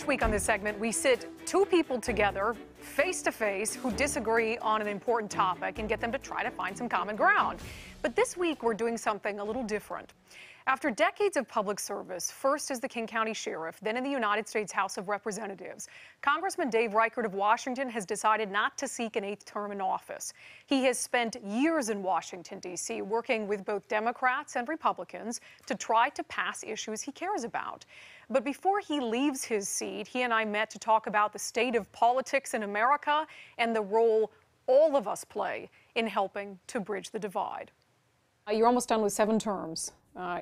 Each week on this segment, we sit two people together, face to face, who disagree on an important topic and get them to try to find some common ground. But this week, we're doing something a little different. After decades of public service, first as the King County Sheriff, then in the United States House of Representatives, Congressman Dave Reichert of Washington has decided not to seek an 8th term in office. He has spent years in Washington, D.C., working with both Democrats and Republicans to try to pass issues he cares about. But before he leaves his seat, he and I met to talk about the state of politics in America and the role all of us play in helping to bridge the divide. You're almost done with 7 terms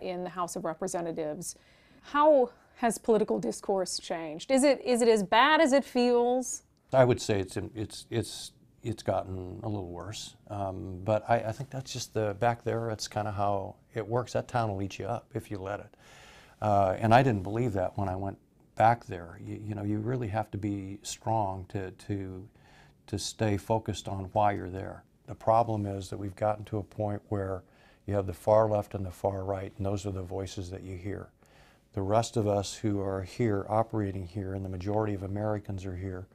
in the House of Representatives. How has political discourse changed? Is it as bad as it feels? I would say it's gotten a little worse, but I think that's just back there. It's kind of how it works. That town will eat you up if you let it. And I didn't believe that when I went back there. You know, you really have to be strong to stay focused on why you're there. The problem is that we've gotten to a point where you have the far left and the far right, and those are the voices that you hear. The rest of us who are here, operating here, and the majority of Americans are here,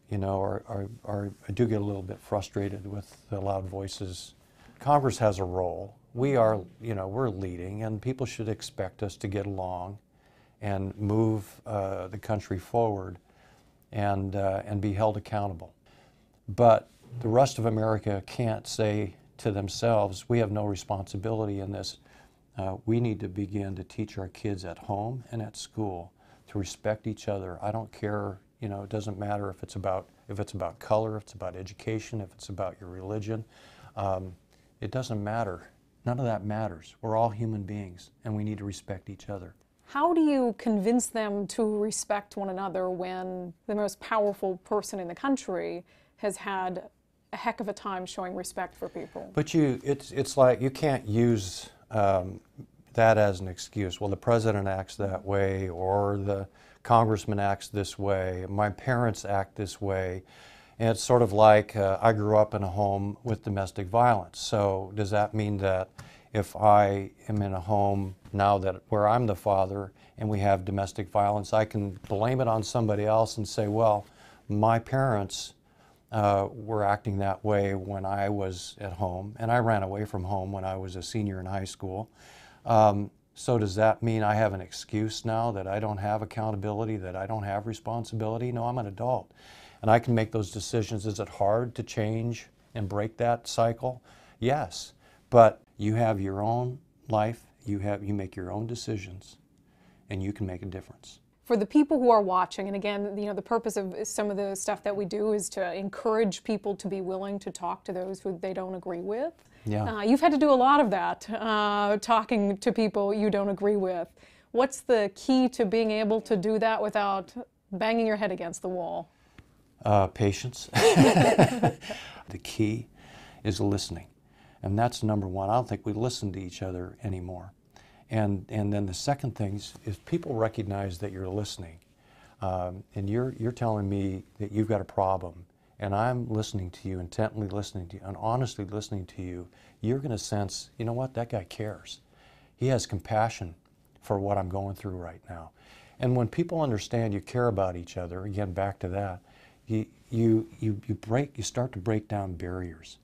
you know, I do get a little bit frustrated with the loud voices. Congress has a role. We are, you know, we're leading, and people should expect us to get along and move the country forward and be held accountable. But the rest of America can't say to themselves, we have no responsibility in this. We need to begin to teach our kids at home and at school to respect each other. I don't care, you know, it doesn't matter if it's about color, if it's about education, if it's about your religion. It doesn't matter. None of that matters. We're all human beings, and we need to respect each other. How do you convince them to respect one another when the most powerful person in the country has had a heck of a time showing respect for people? But it's like you can't use that as an excuse. Well, the president acts that way, or the congressman acts this way, my parents act this way. And it's sort of like I grew up in a home with domestic violence. So does that mean that if I am in a home now where I'm the father and we have domestic violence, I can blame it on somebody else and say, well, my parents were acting that way when I was at home, and I ran away from home when I was a senior in high school. So does that mean I have an excuse now that I don't have accountability, that I don't have responsibility? No, I'm an adult, and I can make those decisions. Is it hard to change and break that cycle? Yes, but you have your own life, you make your own decisions, and you can make a difference. For the people who are watching, and again, you know, the purpose of some of the stuff that we do is to encourage people to be willing to talk to those who they don't agree with. Yeah. You've had to do a lot of that, talking to people you don't agree with. What's the key to being able to do that without banging your head against the wall? Patience. The key is listening, and that's number one. I don't think we listen to each other anymore. And then the second thing is people recognize that you're listening, and you're telling me that you've got a problem, and I'm listening to you, intently listening to you, and honestly listening to you. You're going to sense, you know what, that guy cares. He has compassion for what I'm going through right now. And when people understand you care about each other, again, back to that, you start to break down barriers.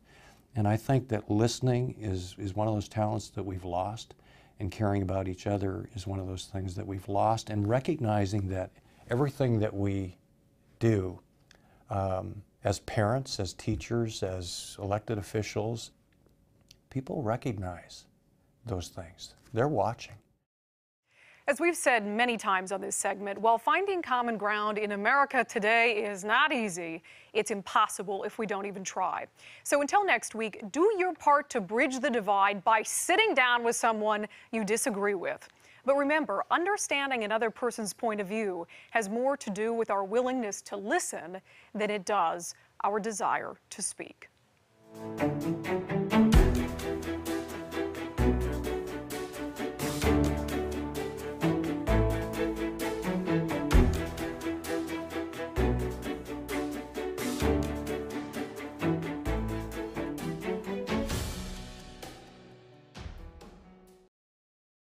And I think that listening is one of those talents that we've lost. And caring about each other is one of those things that we've lost, and recognizing that everything that we do as parents, as teachers, as elected officials, people recognize those things. They're watching. As we've said many times on this segment, while finding common ground in America today is not easy, it's impossible if we don't even try. So until next week, do your part to bridge the divide by sitting down with someone you disagree with. But remember, understanding another person's point of view has more to do with our willingness to listen than it does our desire to speak.